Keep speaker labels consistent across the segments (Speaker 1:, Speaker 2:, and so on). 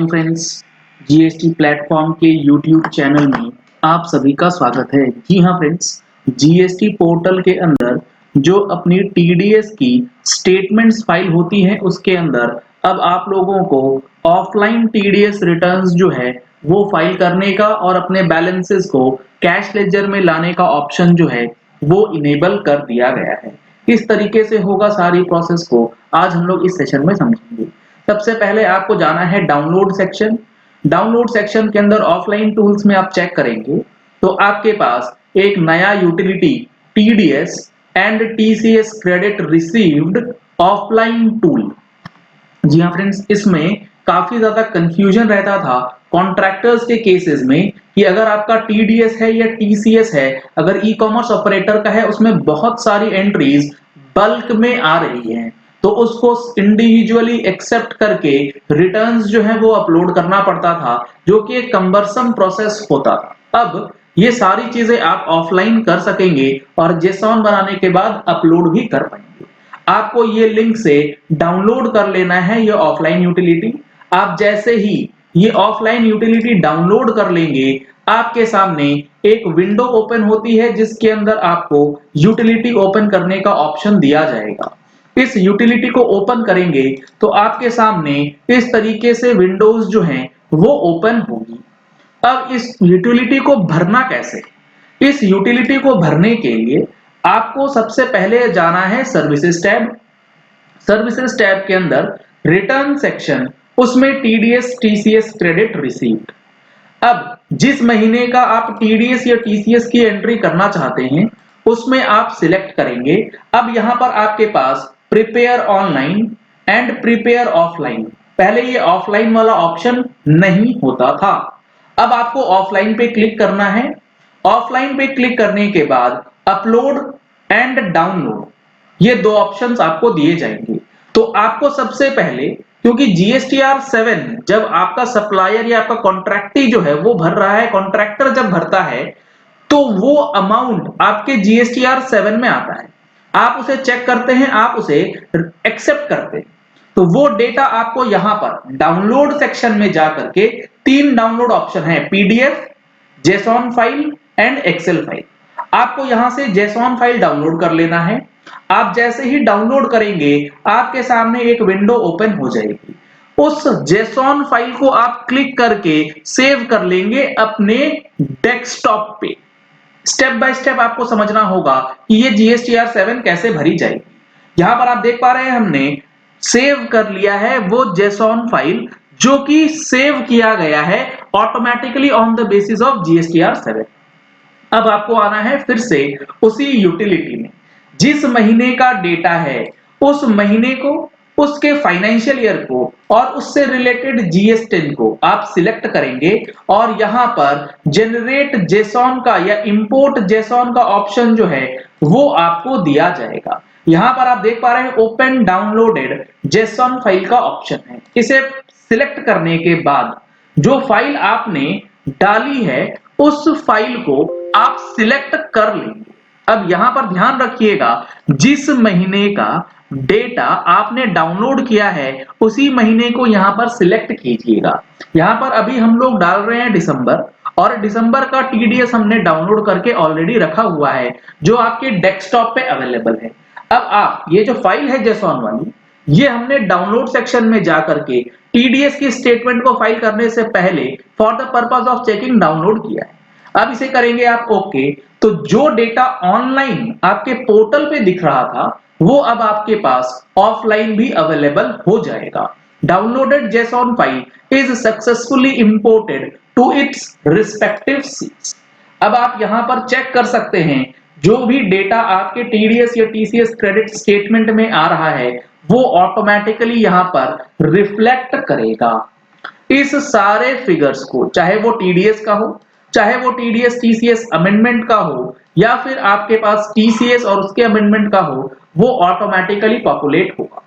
Speaker 1: Morning friends, GST platform के YouTube channel में आप सभी का स्वागत है। जी हाँ फ्रेंड्स, जीएसटी पोर्टल के अंदर जो अपनी टीडीएस की स्टेटमेंट्स फाइल होती है उसके अंदर अब आप लोगों को ऑफलाइन टीडीएस रिटर्न्स जो है वो फाइल करने का और अपने बैलेंसेस को कैश लेजर में लाने का ऑप्शन जो है वो इनेबल कर दिया गया है। किस तरीके से होगा सारी प्रोसेस को आज हम लोग इस सेशन में समझेंगे। सबसे पहले आपको जाना है डाउनलोड सेक्शन। डाउनलोड सेक्शन के अंदर ऑफलाइन टूल्स में आप चेक करेंगे तो आपके पास एक नया utility TDS and TCS credit received offline tool. जी हाँ फ्रेंड्स, इसमें काफी ज्यादा कंफ्यूजन रहता था कॉन्ट्रैक्टर्स के केसेस में कि अगर आपका टीडीएस है या टीसीएस है, अगर ई कॉमर्स ऑपरेटर का है उसमें बहुत सारी एंट्रीज बल्क में आ रही हैं तो उसको इंडिविजुअली एक्सेप्ट करके रिटर्न्स जो है वो अपलोड करना पड़ता था, जो कि एक कम्बरसम प्रोसेस होता था। अब ये सारी चीजें आप ऑफलाइन कर सकेंगे और जेसॉन बनाने के बाद अपलोड भी कर पाएंगे। आपको ये लिंक से डाउनलोड कर लेना है ये ऑफलाइन यूटिलिटी। आप जैसे ही ये ऑफलाइन यूटिलिटी डाउनलोड कर लेंगे आपके सामने एक विंडो ओपन होती है जिसके अंदर आपको यूटिलिटी ओपन करने का ऑप्शन दिया जाएगा। इस यूटिलिटी को ओपन करेंगे तो आपके सामने इस तरीके से विंडोज जो हैं वो ओपन होगी। अब इस यूटिलिटी को भरना कैसे? इस यूटिलिटी को भरने के लिए आपको सबसे पहले जाना है सर्विसेज टैब। सर्विसेज टैब के अंदर रिटर्न सेक्शन, उसमें टीडीएस टीसीएस क्रेडिट रिसीव्ड। अब जिस महीने का आप टीडीएस या टीसीएस की एंट्री करना चाहते हैं उसमें आप सिलेक्ट करेंगे। अब यहां पर आपके पास prepare online and prepare offline, पहले ये ऑफलाइन वाला ऑप्शन नहीं होता था। अब आपको ऑफलाइन पे क्लिक करना है। ऑफलाइन पे क्लिक करने के बाद अपलोड एंड डाउनलोड ये दो ऑप्शंस आपको दिए जाएंगे। तो आपको सबसे पहले, क्योंकि जीएसटीआर 7 जब आपका सप्लायर या आपका कॉन्ट्रैक्टी जो है वो भर रहा है, कॉन्ट्रैक्टर जब भरता है तो वो अमाउंट आपके जीएसटीआर 7 में आता है। आप उसे चेक करते हैं, आप उसे एक्सेप्ट करते हैं, तो वो डेटा आपको यहां पर डाउनलोड सेक्शन में जाकर के तीन डाउनलोड ऑप्शन है, PDF, JSON file and Excel file. आपको यहां से जेसॉन फाइल डाउनलोड कर लेना है। आप जैसे ही डाउनलोड करेंगे आपके सामने एक विंडो ओपन हो जाएगी। उस जेसॉन फाइल को आप क्लिक करके सेव कर लेंगे अपने डेस्कटॉप पे। स्टेप बाय स्टेप आपको समझना होगा कि ये जीएसटीआर 7 कैसे भरी जाएगी। यहां पर आप देख पा रहे हैं हमने सेव कर लिया है वो जेसॉन फाइल, जो कि सेव किया गया है automatically on the basis of GSTR 7। अब आपको आना है फिर से उसी यूटिलिटी में, जिस महीने का डेटा है उस महीने को, उसके फाइनेंशियल ईयर को और उससे रिलेटेड जीएसटी को आप सिलेक्ट करेंगे और यहां पर जनरेट जेसॉन का या इंपोर्ट जेसॉन का ऑप्शन जो है वो आपको दिया जाएगा। यहां पर आप देख पा रहे हैं ओपन डाउनलोडेड जेसॉन फाइल का ऑप्शन है। इसे सिलेक्ट करने के बाद जो फाइल आपने डाली है उस फाइल को आप सिलेक्ट कर लेंगे। अब यहां पर ध्यान रखिएगा, जिस महीने का डेटा आपने डाउनलोड किया है उसी महीने को यहां पर सिलेक्ट कीजिएगा। यहां पर अभी हम लोग डाल रहे हैं दिसंबर, और दिसंबर का टीडीएस हमने डाउनलोड करके ऑलरेडी रखा हुआ है जो आपके डेस्कटॉप पे अवेलेबल है। अब आप ये जो फाइल है जेसॉन वाली, ये हमने डाउनलोड सेक्शन में जाकर के टीडीएस की स्टेटमेंट को फाइल करने से पहले for the purpose of checking download किया है। अब इसे करेंगे आप ओके, तो जो डेटा ऑनलाइन आपके पोर्टल पे दिख रहा था वो अब आपके पास ऑफलाइन भी अवेलेबल हो जाएगा। Downloaded JSON file is successfully imported to its respective sheets. अब आप यहां पर चेक कर सकते हैं जो भी डेटा आपके टीडीएस या टीसीएस क्रेडिट स्टेटमेंट में आ रहा है वो ऑटोमेटिकली यहां पर रिफ्लेक्ट करेगा इस सारे फिगर्स को, चाहे वो टीडीएस का हो, चाहे वो टीडीएस टीसीएस अमेंडमेंट का हो, या फिर आपके पास टीसीएस और उसके अमेंडमेंट का हो, वो ऑटोमेटिकली पॉपुलेट होगा।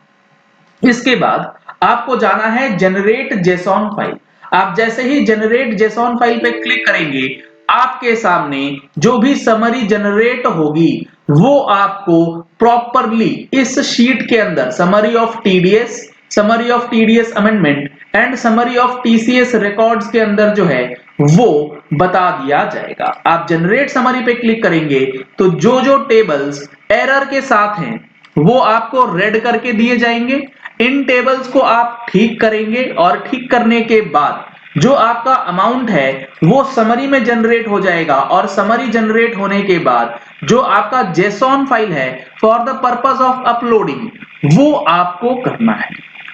Speaker 1: इसके बाद आपको जाना है जनरेट जेसॉन फाइल। आप जैसे ही जनरेट जेसॉन फाइल पे क्लिक करेंगे आपके सामने जो भी समरी जनरेट होगी वो आपको प्रॉपरली इस शीट के अंदर summary of TDS, summary of TDS amendment and summary of TCS records के अंदर जो है वो बता दिया जाएगा। आप जनरेट समरी पे क्लिक करेंगे तो जो जो टेबल्स एरर के साथ हैं वो आपको रेड करके दिए जाएंगे। इन टेबल्स को आप ठीक करेंगे और ठीक करने के बाद जो आपका अमाउंट है वो समरी में जनरेट हो जाएगा और समरी जनरेट होने के बाद जो आपका जेसॉन फाइल है for the purpose of uploading वो आपको करना है।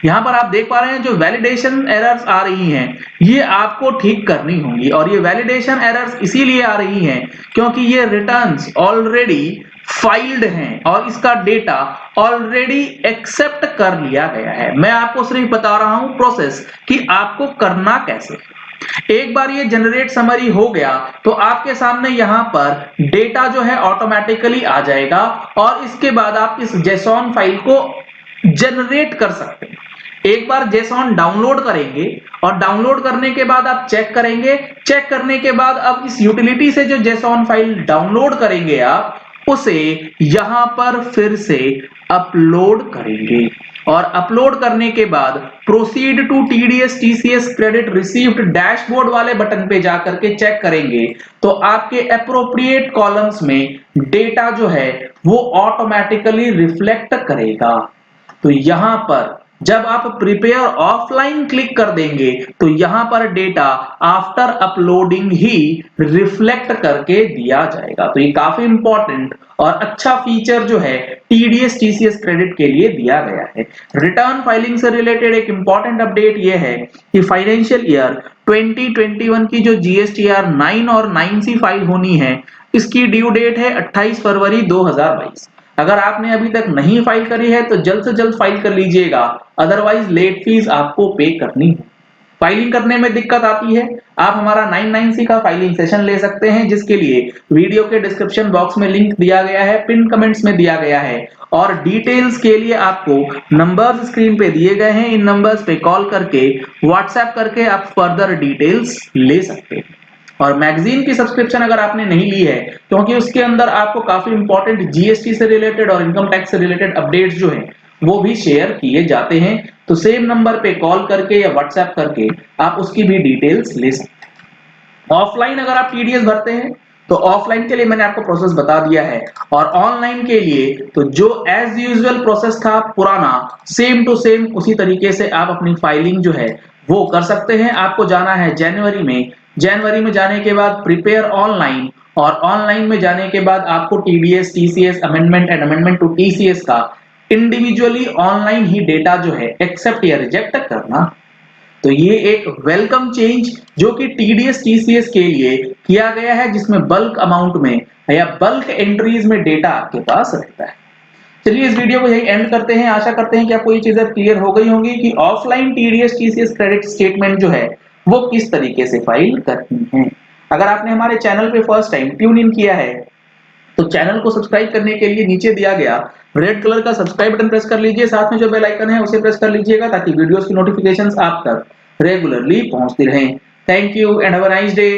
Speaker 1: यहां पर आप देख पा रहे हैं जो वैलिडेशन एरर्स आ रही हैं ये आपको ठीक करनी होंगी और ये वैलिडेशन एरर्स इसीलिए आ रही हैं क्योंकि ये रिटर्न्स ऑलरेडी फाइल्ड हैं और इसका डेटा ऑलरेडी एक्सेप्ट कर लिया गया है। मैं आपको सिर्फ बता रहा हूं प्रोसेस कि आपको करना कैसे। एक बार ये जनरेट समरी हो गया तो आपके सामने यहां पर डेटा जो है ऑटोमेटिकली आ जाएगा और इसके बाद आप इस जेसॉन फाइल को जनरेट कर सकते हैं। एक बार जेसॉन डाउनलोड करेंगे और डाउनलोड करने के बाद आप चेक करेंगे, चेक करने के बाद अब इस यूटिलिटी से जो जेसॉन फाइल डाउनलोड करेंगे आप उसे यहां पर फिर से अपलोड करेंगे और अपलोड करने के बाद proceed to TDS TCS credit received dashboard वाले बटन पे जाकर के चेक करेंगे तो आपके एप्रोप्रिएट कॉलम्स में डेटा जो है वो ऑटोमेटिकली रिफ्लेक्ट करेगा। तो यहां पर जब आप प्रिपेयर ऑफलाइन क्लिक कर देंगे तो यहां पर डेटा आफ्टर अपलोडिंग ही रिफ्लेक्ट करके दिया जाएगा। तो ये काफी इंपॉर्टेंट और अच्छा फीचर जो है टीडीएस टीसीएस क्रेडिट के लिए दिया गया है। रिटर्न फाइलिंग से रिलेटेड एक इंपॉर्टेंट अपडेट ये है कि फाइनेंशियल ईयर 2021 की जो जीएसटीआर 9 और 9C फाइल होनी है इसकी ड्यू डेट है 28 फरवरी 2022। अगर आपने अभी तक नहीं फाइल करी है तो जल्द से जल्द फाइल कर लीजिएगा, अदरवाइज लेट फीस आपको पे करनी है। फाइलिंग करने में दिक्कत आती है आप हमारा 99C का फाइलिंग सेशन ले सकते हैं जिसके लिए वीडियो के डिस्क्रिप्शन बॉक्स में लिंक दिया गया है, पिन कमेंट्स में दिया गया है और डिटेल्स के लिए आपको नंबर्स स्क्रीन पे दिए गए हैं। इन नंबर्स पे कॉल करके व्हाट्सएप करके आप फर्दर डिटेल्स ले सकते हैं। और मैगजीन की सब्सक्रिप्शन अगर आपने नहीं ली है क्योंकि उसके अंदर आपको काफी इंपॉर्टेंट जीएसटी से रिलेटेड और इनकम टैक्स से रिलेटेड अपडेट्स जो हैं वो भी शेयर किए जाते हैं तो सेम नंबर पे कॉल करके या व्हाट्सएप करके आप उसकी भी डिटेल्स ले सकते हैं। ऑफलाइन अगर आप टीडीएस भरते हैं तो ऑफलाइन के लिए मैंने आपको प्रोसेस बता दिया है और ऑनलाइन के लिए तो जो एज यूजुअल प्रोसेस था पुराना सेम टू सेम उसी तरीके से आप अपनी फाइलिंग जो है वो कर सकते हैं। आपको जाना है जनवरी में जाने के बाद प्रिपेयर ऑनलाइन और ऑनलाइन में जाने के बाद आपको TDS TCS amendment and amendment to TCS का इंडिविजुअली ऑनलाइन ही डेटा जो है एक्सेप्ट या रिजेक्ट करना। तो ये एक वेलकम चेंज जो कि टीडीएस टीसीएस के लिए किया गया है जिसमें बल्क अमाउंट में या बल्क एंट्रीज में डेटा आपके पास रहता है। चलिए इस वीडियो को यही एंड करते हैं। आशा करते हैं कि आपको ये चीजें क्लियर हो गई होंगी कि offline TDS TCS credit statement जो है वो किस तरीके से फाइल करनी है। अगर आपने हमारे चैनल पे फर्स्ट टाइम ट्यून इन किया है तो चैनल को सब्सक्राइब करने के लिए नीचे दिया गया रेड कलर का सब्सक्राइब बटन प्रेस कर लीजिए, साथ में जो बेल आइकन है उसे प्रेस कर लीजिएगा ताकि वीडियोस की नोटिफिकेशंस आप तक रेगुलरली पहुंचती रहें। Thank you and have a nice day.